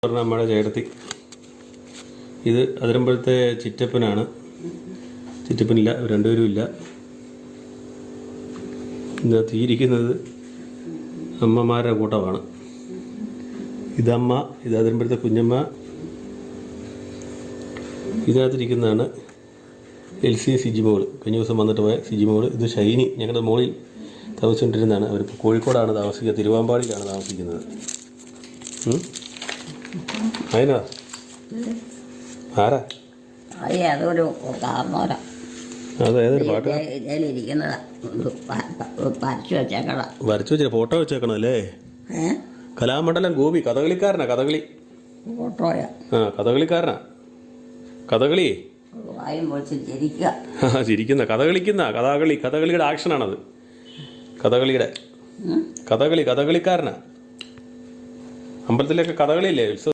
പറഞ്ഞ നമ്മുടെ ചേട്ടത്തി. ഇത് അതിരമ്പഴത്തെ ചിറ്റപ്പനാണ്. ചിറ്റപ്പനില്ല, രണ്ടുപേരും ഇല്ല. ഇതിനകത്ത് ഇരിക്കുന്നത് അമ്മമാരുടെ കൂട്ടമാണ്. ഇതമ്മ, ഇത് അതിരമ്പഴത്തെ കുഞ്ഞമ്മ. ഇതിനകത്തിരിക്കുന്നതാണ് എൽസി സിജിമോൾ, കഴിഞ്ഞ ദിവസം വന്നിട്ട് പോയ സിജിമോൾ. ഇത് ഷൈനി, ഞങ്ങളുടെ മോളിൽ താമസിച്ചുകൊണ്ടിരുന്നതാണ്. അവരിപ്പോൾ കോഴിക്കോടാണ് താമസിക്കുന്നത്, തിരുവാമ്പാടിയിലാണ് താമസിക്കുന്നത്. അതിനാ ആരാ? അതൊരു കാർന്നോരാ. അത് ഏതൊരു പാട്ട്? വരച്ചു വെച്ച ഫോട്ടോ വെച്ചേക്കണം അല്ലേ? കലാമണ്ഡലം ഗോപി കഥകളിക്കാരനാ. കഥകളി ഫോട്ടോയാ? ആ, കഥകളിക്കാരനാ. കഥകളി ചിരിക്കുന്ന കഥകളിയുടെ ആക്ഷനാണത്. കഥകളിക്കാരനാ. അമ്പലത്തിലൊക്കെ കഥകളിയില്ലേ, ഉത്സവം.